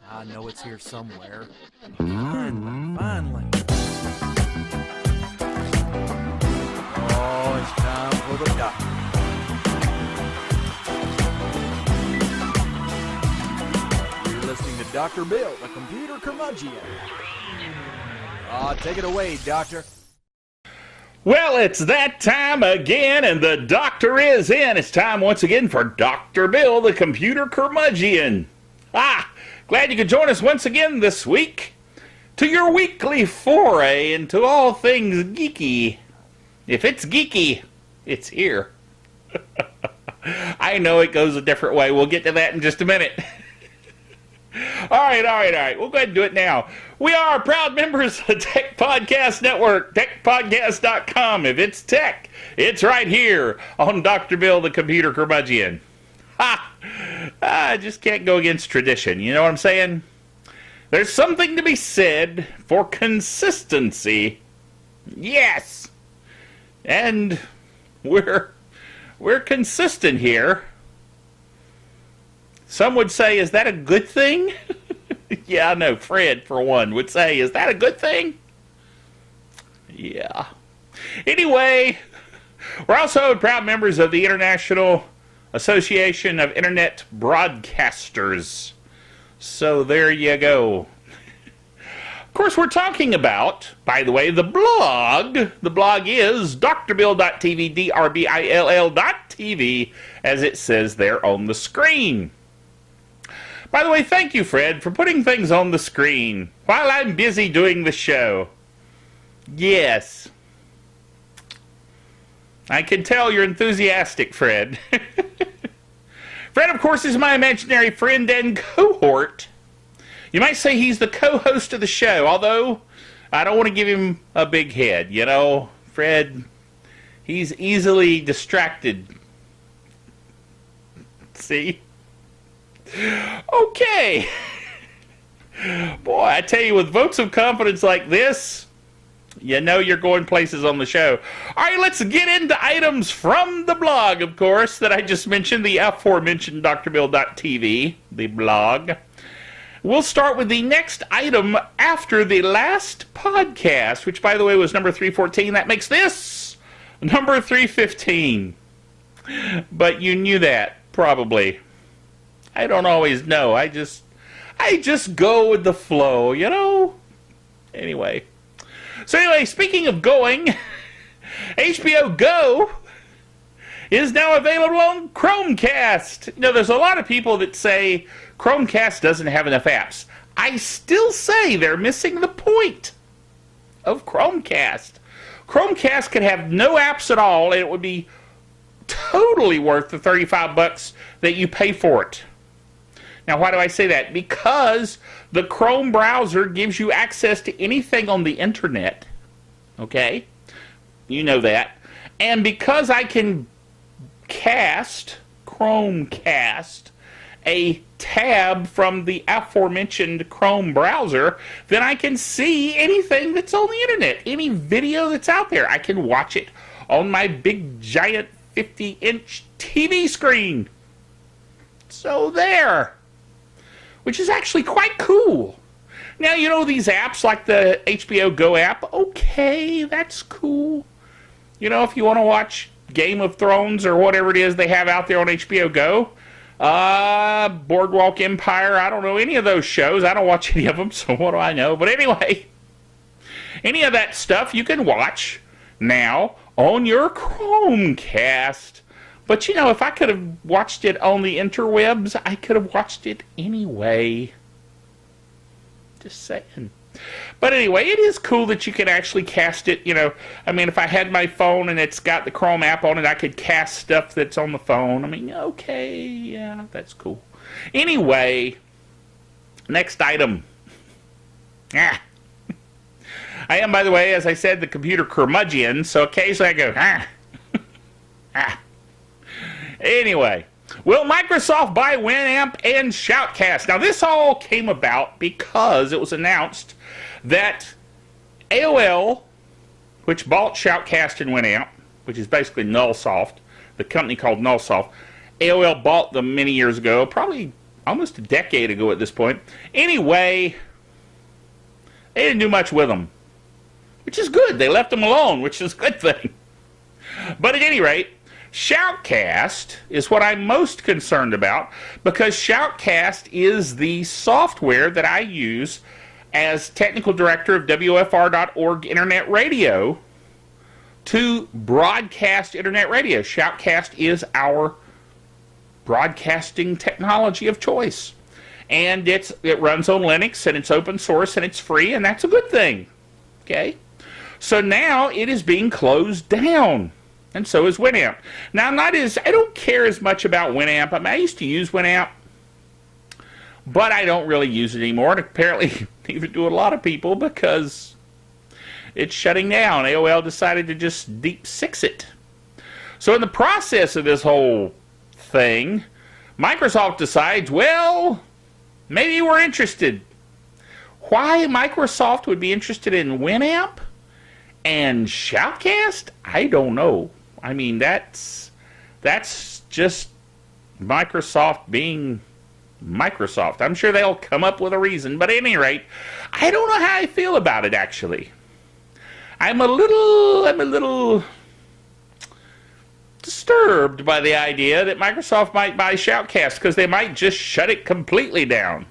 I know it's here somewhere. Finally. Oh, it's time for the doctor. You're listening to Dr. Bill, the computer curmudgeon. Take it away, Doctor. Well, it's that time again, and the doctor is in. It's time once again for Dr. Bill, the computer curmudgeon. Glad you could join us once again this week to your weekly foray into all things geeky. If it's geeky, it's here. I know it goes a different way. We'll get to that in just a minute. All right. We'll go ahead and do it now. We are proud members of the Tech Podcast Network, techpodcast.com. If it's tech, it's right here on Dr. Bill, the computer curmudgeon. I just can't go against tradition. You know what I'm saying? There's something to be said for consistency. Yes. And we're consistent here. Some would say, is that a good thing? Yeah, I know. Fred, for one, would say, is that a good thing? Yeah. Anyway, we're also proud members of the International Association of Internet Broadcasters. So there you go. Of course, we're talking about, by the way, the blog. The blog is drbill.tv, drbill.tv, as it says there on the screen. By the way, thank you, Fred, for putting things on the screen while I'm busy doing the show. Yes. I can tell you're enthusiastic, Fred. Fred, of course, is my imaginary friend and cohort. You might say he's the co-host of the show, although I don't want to give him a big head. You know, Fred, he's easily distracted. See? Okay. Boy, I tell you, with votes of confidence like this, you know you're going places on the show. All right, let's get into items from the blog, of course, that I just mentioned, the aforementioned drbill.tv, the blog. We'll start with the next item after the last podcast, which, by the way, was number 314. That makes this number 315. But you knew that, probably. I don't always know. I just go with the flow, you know? Anyway. So anyway, speaking of going, HBO GO is now available on Chromecast. You know, there's a lot of people that say Chromecast doesn't have enough apps. I still say they're missing the point of Chromecast. Chromecast could have no apps at all, and it would be totally worth the $35 that you pay for it. Now, why do I say that? Because the Chrome browser gives you access to anything on the internet. Okay? You know that. And because I can Chromecast, a tab from the aforementioned Chrome browser, then I can see anything that's on the internet. Any video that's out there. I can watch it on my big, giant 50-inch TV screen. So there. Which is actually quite cool. Now, you know, these apps like the HBO GO app, okay, that's cool. You know, if you want to watch Game of Thrones or whatever it is they have out there on HBO GO, Boardwalk Empire, I don't know any of those shows. I don't watch any of them, so what do I know? But anyway, any of that stuff you can watch now on your Chromecast. But, you know, if I could have watched it on the interwebs, I could have watched it anyway. Just saying. But anyway, it is cool that you can actually cast it, you know. I mean, if I had my phone and it's got the Chrome app on it, I could cast stuff that's on the phone. I mean, okay, yeah, that's cool. Anyway, next item. I am, by the way, as I said, the computer curmudgeon, so occasionally I go, Anyway, will Microsoft buy Winamp and Shoutcast? Now, this all came about because it was announced that AOL, which bought Shoutcast and Winamp, which is basically Nullsoft, the company called Nullsoft, AOL bought them many years ago, probably almost a decade ago at this point. Anyway, they didn't do much with them, which is good. They left them alone, which is a good thing. But at any rate, Shoutcast is what I'm most concerned about, because Shoutcast is the software that I use as technical director of WFR.org Internet Radio to broadcast Internet radio. Shoutcast is our broadcasting technology of choice. And it runs on Linux, and it's open source, and it's free, and that's a good thing. Okay? So now it is being closed down. And so is Winamp. Now, I don't care as much about Winamp. I mean, I used to use Winamp, but I don't really use it anymore. And apparently, neither do a lot of people, because it's shutting down. AOL decided to just deep six it. So in the process of this whole thing, Microsoft decides, well, maybe we're interested. Why Microsoft would be interested in Winamp and Shoutcast, I don't know. I mean, that's just Microsoft being Microsoft. I'm sure they'll come up with a reason, but at any rate, I don't know how I feel about it, actually. I'm a little disturbed by the idea that Microsoft might buy Shoutcast, because they might just shut it completely down.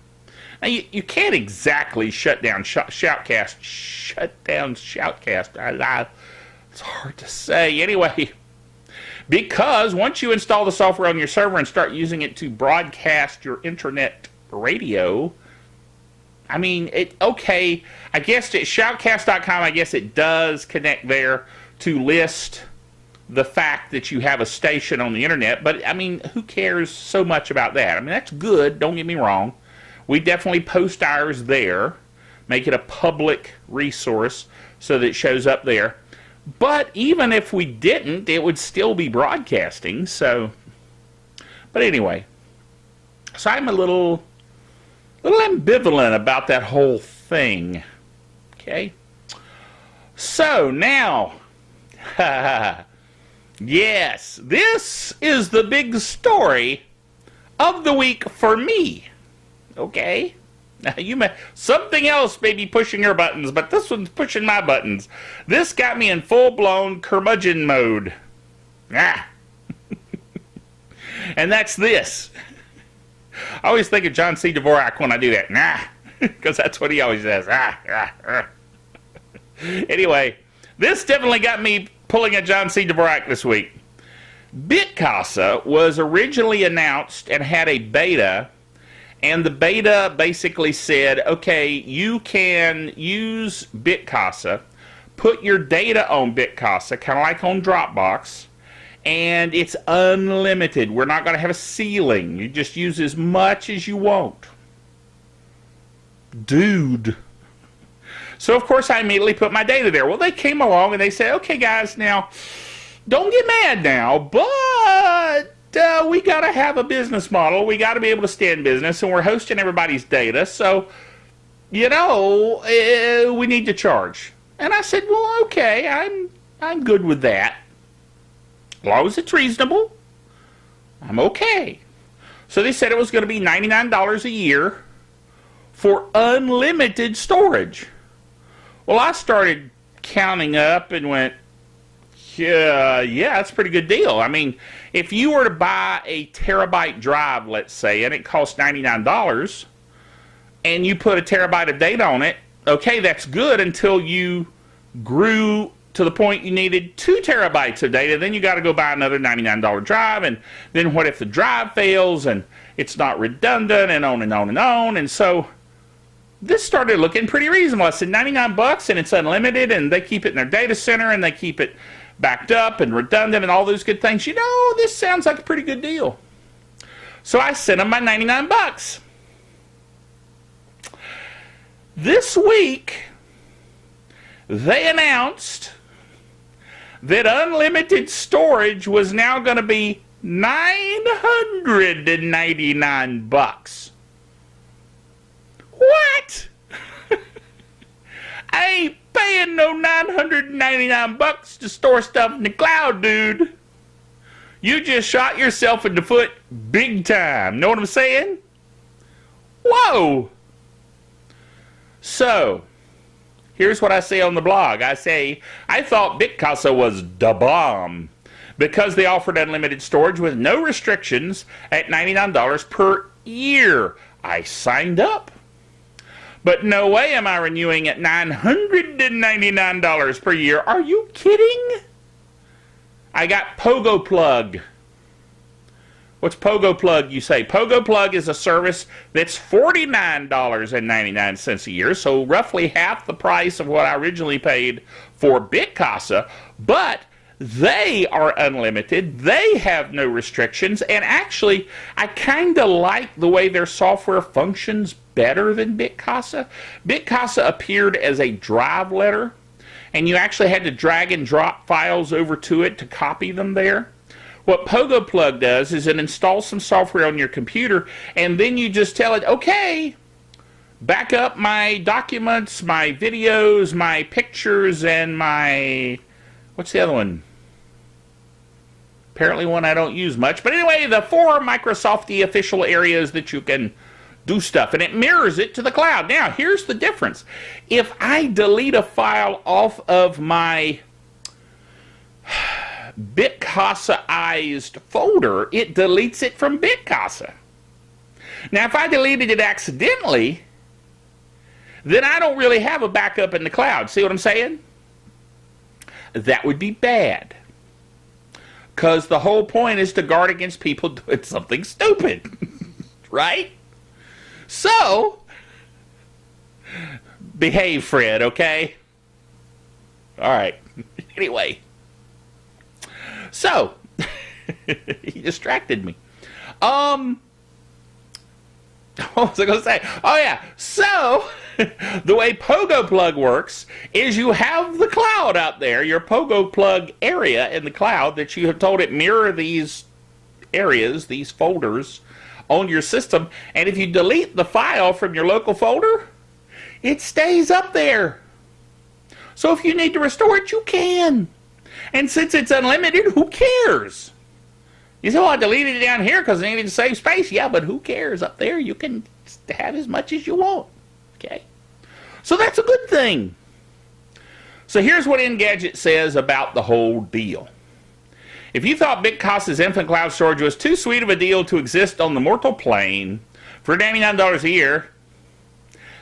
Now, you can't exactly shut down Shoutcast. Shut down Shoutcast. It's hard to say. Anyway, because once you install the software on your server and start using it to broadcast your internet radio, I mean, okay, I guess at shoutcast.com, I guess it does connect there to list the fact that you have a station on the internet, but I mean, who cares so much about that? I mean, that's good, don't get me wrong. We definitely post ours there, make it a public resource so that it shows up there. But even if we didn't, it would still be broadcasting, so. But anyway, so I'm a little ambivalent about that whole thing. Okay? So now, yes, this is the big story of the week for me. Okay? Now, something else may be pushing your buttons, but this one's pushing my buttons. This got me in full-blown curmudgeon mode. Ah. And that's this. I always think of John C. Dvorak when I do that. Nah. Because that's what he always says. Anyway, this definitely got me pulling a John C. Dvorak this week. Bitcasa was originally announced and had a beta. And the beta basically said, okay, you can use Bitcasa, put your data on Bitcasa, kind of like on Dropbox, and it's unlimited. We're not going to have a ceiling. You just use as much as you want. Dude. So, of course, I immediately put my data there. Well, they came along and they said, okay, guys, now, don't get mad now, but we got to have a business model. We got to be able to stay in business, and we're hosting everybody's data, so, we need to charge. And I said, well, okay, I'm good with that. As long as it's reasonable, I'm okay. So they said it was going to be $99 a year for unlimited storage. Well, I started counting up and went, yeah, that's a pretty good deal. I mean, if you were to buy a terabyte drive, let's say, and it costs $99, and you put a terabyte of data on it, okay, that's good until you grew to the point you needed 2 terabytes of data. Then you got to go buy another $99 drive, and then what if the drive fails and it's not redundant, and on and on and on. And so this started looking pretty reasonable. I said $99 and it's unlimited, and they keep it in their data center, and they keep it backed up and redundant and all those good things. This sounds like a pretty good deal. So I sent them my $99. This week, they announced that unlimited storage was now going to be $999. What? I ain't paying no $999 to store stuff in the cloud, dude. You just shot yourself in the foot big time. Know what I'm saying? Whoa! So, here's what I say on the blog. I say, I thought Bitcasa was da bomb because they offered unlimited storage with no restrictions at $99 per year. I signed up. But no way am I renewing at $999 per year. Are you kidding? I got Pogoplug. What's Pogoplug, you say? Pogoplug is a service that's $49.99 a year, so roughly half the price of what I originally paid for Bitcasa, but they are unlimited. They have no restrictions, and actually, I kind of like the way their software functions better than Bitcasa. Bitcasa appeared as a drive letter, and you actually had to drag and drop files over to it to copy them there. What Pogoplug does is it installs some software on your computer, and then you just tell it, okay, back up my documents, my videos, my pictures, and my, what's the other one? Apparently one I don't use much. But anyway, the 4 Microsoft official areas that you can do stuff, and it mirrors it to the cloud. Now, here's the difference. If I delete a file off of my Bitcasa-ized folder, it deletes it from Bitcasa. Now, if I deleted it accidentally, then I don't really have a backup in the cloud. See what I'm saying? That would be bad. Because the whole point is to guard against people doing something stupid. Right? So, behave, Fred, okay? All right. Anyway. So, he distracted me. What was I going to say? Oh, yeah. So, the way Pogoplug works is you have the cloud out there, your Pogoplug area in the cloud that you have told it mirror these areas, these folders on your system. And if you delete the file from your local folder, it stays up there. So if you need to restore it, you can. And since it's unlimited, who cares? You say, well, I deleted it down here because I needed to save space. Yeah, but who cares? Up there, you can have as much as you want. Okay? So that's a good thing. So here's what Engadget says about the whole deal. If you thought Bitcasa's infinite cloud storage was too sweet of a deal to exist on the mortal plane for $99 a year,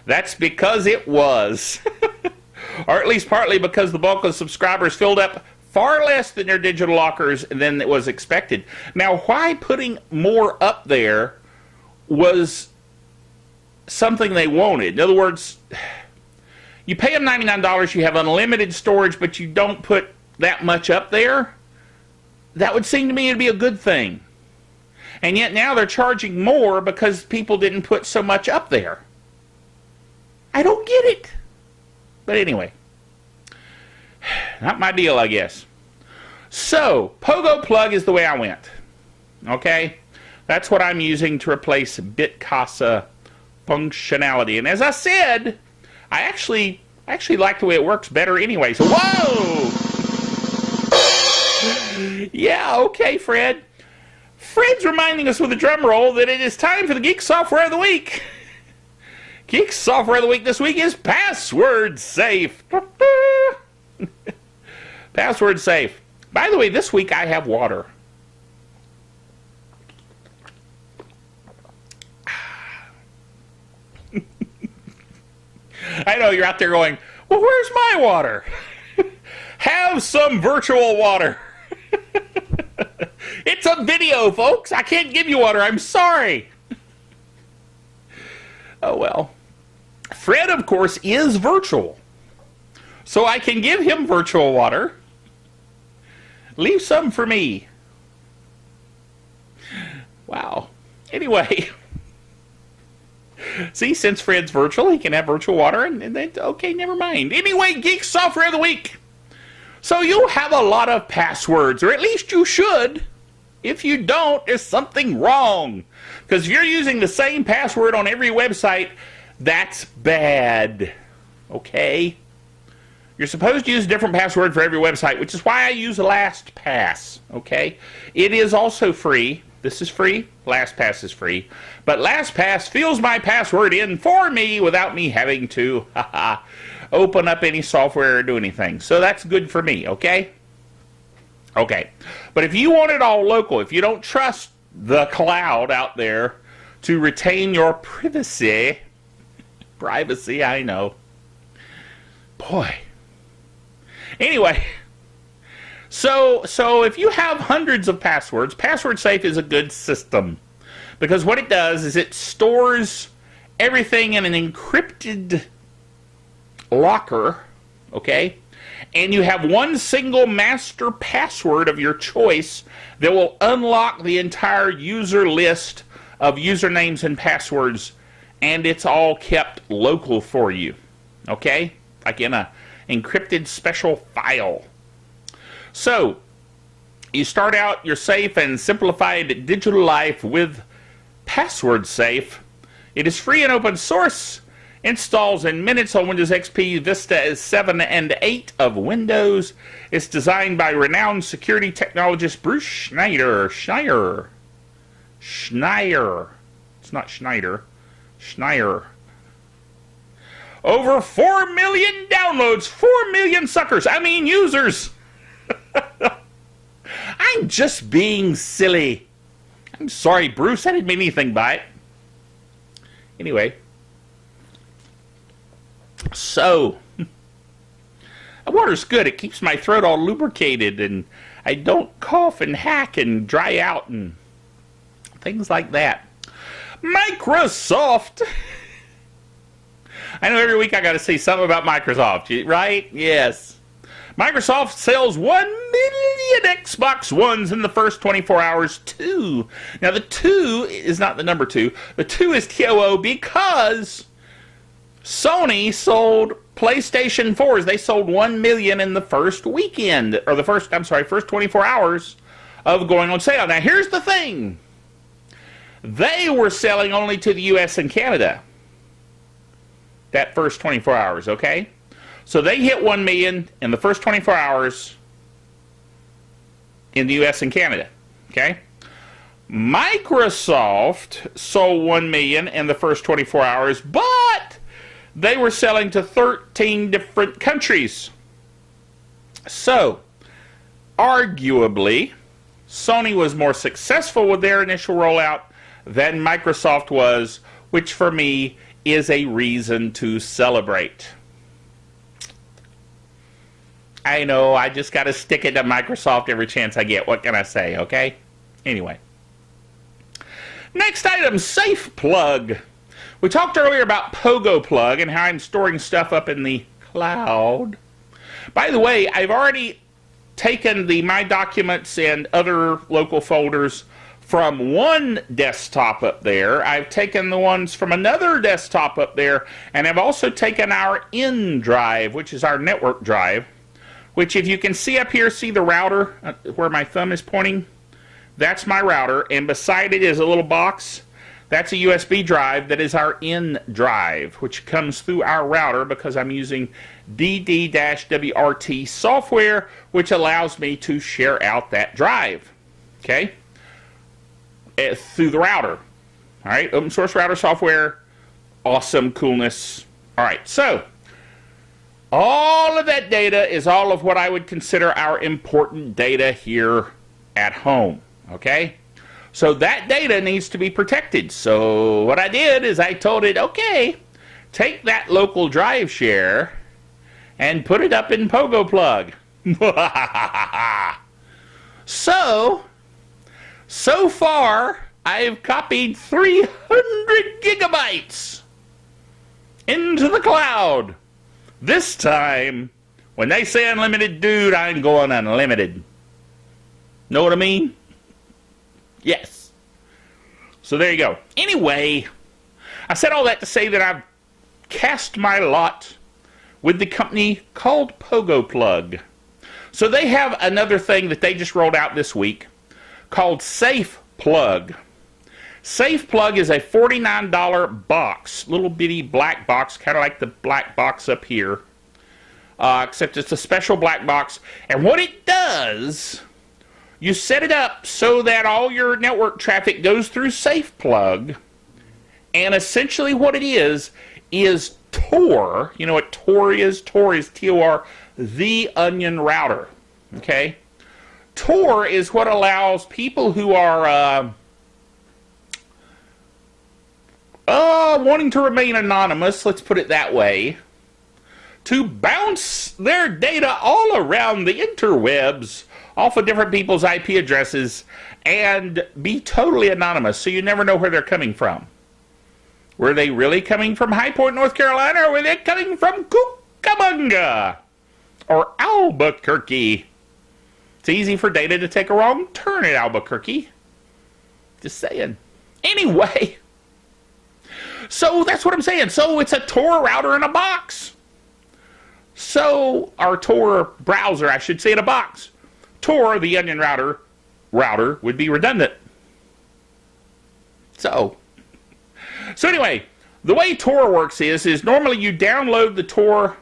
that's because it was. Or at least partly because the bulk of subscribers filled up far less than their digital lockers than it was expected. Now, why putting more up there was something they wanted. In other words, you pay them $99, you have unlimited storage, but you don't put that much up there. That would seem to me to be a good thing. And yet now they're charging more because people didn't put so much up there. I don't get it. But anyway, not my deal, I guess. So, Pogoplug is the way I went. Okay? That's what I'm using to replace Bitcasa functionality. And as I said, I actually like the way it works better anyway. So, whoa! Yeah, okay, Fred. Fred's reminding us with a drum roll that it is time for the Geek Software of the Week. Geek Software of the Week this week is Password Safe. Password Safe. By the way, this week I have water. I know you're out there going, well, where's my water? Have some virtual water. It's a video, folks. I can't give you water. I'm sorry. Oh, well. Fred, of course, is virtual. So I can give him virtual water. Leave some for me. Wow. Anyway. See, since Fred's virtual, he can have virtual water. And then, okay, never mind. Anyway, Geek Software of the Week. So you'll have a lot of passwords, or at least you should. If you don't, there's something wrong. Because if you're using the same password on every website, that's bad. Okay? You're supposed to use a different password for every website, which is why I use LastPass. Okay? It is also free. This is free. LastPass is free. But LastPass fills my password in for me without me having to open up any software or do anything. So that's good for me, okay? Okay. But if you want it all local, if you don't trust the cloud out there to retain your privacy, I know. Boy. Anyway, so if you have hundreds of passwords, Password Safe is a good system. Because what it does is it stores everything in an encrypted locker, okay? And you have one single master password of your choice that will unlock the entire user list of usernames and passwords, and it's all kept local for you, okay? Like in a encrypted special file. So, you start out your safe and simplified digital life with Password Safe. It is free and open source. Installs in minutes on Windows XP, Vista 7 and 8 of Windows. It's designed by renowned security technologist Bruce Schneier. It's not Schneider. Schneier. Over 4 million downloads. 4 million users. I'm just being silly. I'm sorry, Bruce. I didn't mean anything by it. Anyway. So, water's good. It keeps my throat all lubricated, and I don't cough and hack and dry out and things like that. Microsoft. I know every week I got to say something about Microsoft, right? Yes. Microsoft sells 1 million Xbox Ones in the first 24 hours, too. Now, the 2 is not the number 2. The 2 is TOO because Sony sold PlayStation 4s. They sold 1 million in the first weekend, or first 24 hours of going on sale. Now, here's the thing. They were selling only to the U.S. and Canada that first 24 hours, okay? So they hit 1 million in the first 24 hours in the U.S. and Canada, okay? Microsoft sold 1 million in the first 24 hours, but they were selling to 13 different countries. So, arguably, Sony was more successful with their initial rollout than Microsoft was, which for me is a reason to celebrate. I know, I just got to stick it to Microsoft every chance I get. What can I say, okay? Anyway. Next item, Safeplug. We talked earlier about Pogoplug and how I'm storing stuff up in the cloud. By the way, I've already taken the My Documents and other local folders from one desktop up there. I've taken the ones from another desktop up there, and I've also taken our N drive, which is our network drive, which if you can see up here, see the router where my thumb is pointing? That's my router, and beside it is a little box. That's a USB drive that is our N drive, which comes through our router because I'm using DD-WRT software, which allows me to share out that drive, okay, through the router. All right, open source router software, awesome coolness. All right, so all of that data is all of what I would consider our important data here at home, okay? So that data needs to be protected. So what I did is I told it, okay, take that local drive share and put it up in Pogoplug. So far, I've copied 300 gigabytes into the cloud. This time, when they say unlimited, dude, I'm going unlimited. Know what I mean? Yes. So there you go. Anyway, I said all that to say that I've cast my lot with the company called Pogoplug. So they have another thing that they just rolled out this week called Safeplug. Safeplug is a $49 box, little bitty black box, kind of like the black box up here, except it's a special black box. And what it does You set it up so that all your network traffic goes through Safeplug. And essentially what it is Tor. You know what Tor is? Tor is T-O-R, the onion router. Okay? Tor is what allows people who are wanting to remain anonymous, let's put it that way, to bounce their data all around the interwebs off of different people's IP addresses and be totally anonymous, so you never know where they're coming from. Were they really coming from High Point, North Carolina, or were they coming from Cucamonga or Albuquerque? It's easy for data to take a wrong turn at Albuquerque. Just saying. Anyway, so that's what I'm saying. So it's a Tor router in a box. So our Tor browser, I should say, in a box. Tor, the onion router would be redundant. So anyway, the way Tor works is normally you download the Tor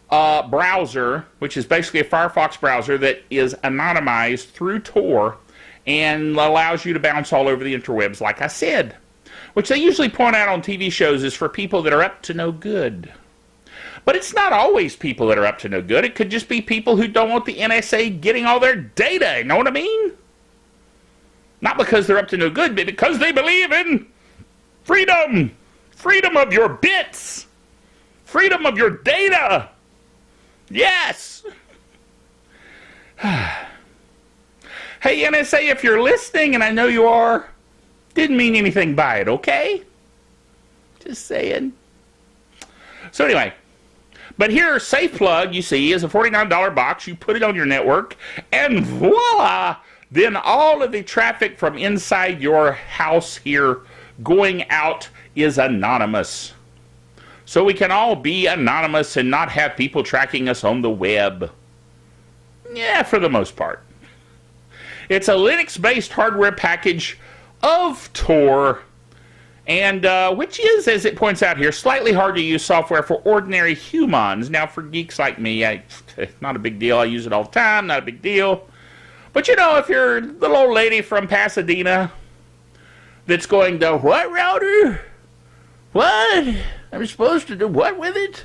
browser, which is basically a Firefox browser that is anonymized through Tor and allows you to bounce all over the interwebs, like I said. Which they usually point out on TV shows is for people that are up to no good. But it's not always people that are up to no good. It could just be people who don't want the NSA getting all their data. You know what I mean? Not because they're up to no good, but because they believe in freedom. Freedom of your bits. Freedom of your data. Yes. Hey, NSA, if you're listening, and I know you are, didn't mean anything by it, okay? Just saying. So anyway, but here, Safeplug, you see, is a $49 box. You put it on your network, and voila! Then all of the traffic from inside your house here going out is anonymous. So we can all be anonymous and not have people tracking us on the web. Yeah, for the most part. It's a Linux-based hardware package of Tor, and which is, as it points out here, slightly hard to use software for ordinary humans. Now, for geeks like me, it's not a big deal. I use it all the time, not a big deal. But you know, if you're the little old lady from Pasadena that's going to, what router? What? I'm supposed to do what with it?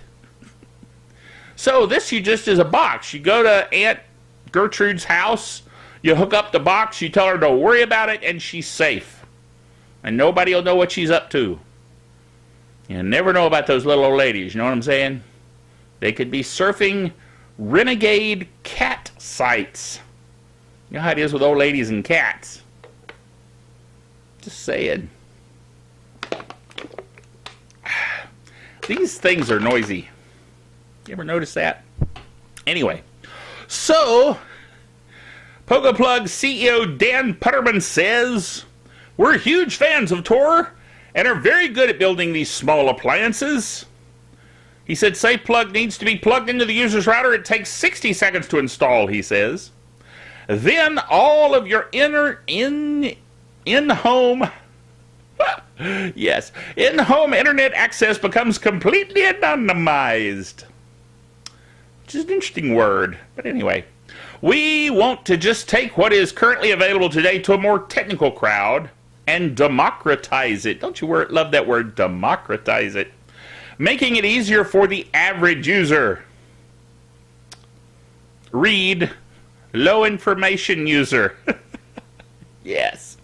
So this you just is a box. You go to Aunt Gertrude's house, you hook up the box, you tell her don't worry about it, and she's safe. And nobody will know what she's up to. You never know about those little old ladies, you know what I'm saying? They could be surfing renegade cat sites. You know how it is with old ladies and cats. Just saying. These things are noisy. You ever notice that? Anyway, so Pogoplug CEO Dan Putterman says, we're huge fans of Tor and are very good at building these small appliances. He said Safeplug needs to be plugged into the user's router. It takes 60 seconds to install, he says. Then all of your in-home in-home internet access becomes completely anonymized. Which is an interesting word. But anyway, we want to just take what is currently available today to a more technical crowd and democratize it. Don't you love that word, democratize it? Making it easier for the average user. Read, low information user. Yes.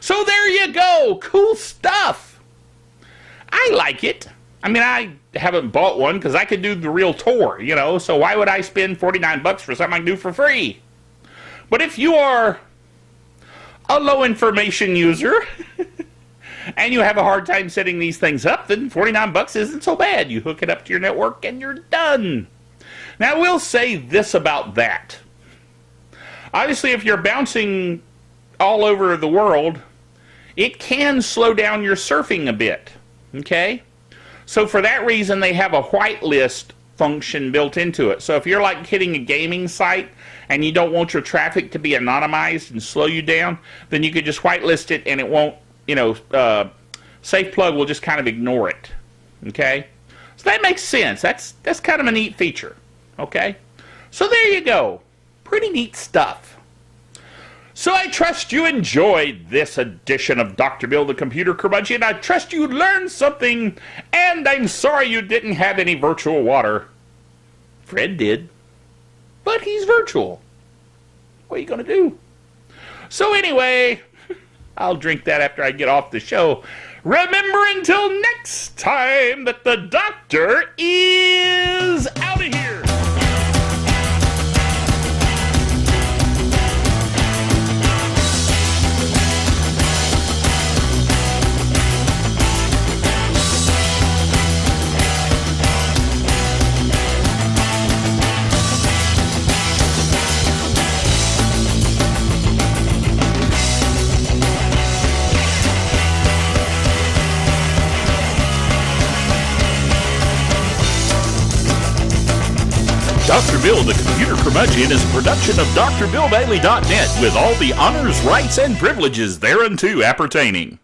So there you go. Cool stuff. I like it. I mean, I haven't bought one because I could do the real Tor, you know, so why would I spend 49 bucks for something I can do for free? But if you are a low information user and you have a hard time setting these things up, then 49 bucks isn't so bad. You hook it up to your network and you're done. Now, I will say this about that. Obviously, if you're bouncing all over the world, it can slow down your surfing a bit, okay? So for that reason, they have a whitelist function built into it. So if you're like hitting a gaming site and you don't want your traffic to be anonymized and slow you down, then you could just whitelist it and it won't, you know, Safeplug will just kind of ignore it, okay? So that makes sense. That's kind of a neat feature, okay? So there you go. Pretty neat stuff. So I trust you enjoyed this edition of Dr. Bill the Computer Curmudgeon. I trust you learned something, and I'm sorry you didn't have any virtual water. Fred did, but he's virtual. What are you going to do? So anyway, I'll drink that after I get off the show. Remember, until next time, that the doctor is out of here. Dr. Bill the Computer Curmudgeon is a production of DrBillBailey.net with all the honors, rights, and privileges thereunto appertaining.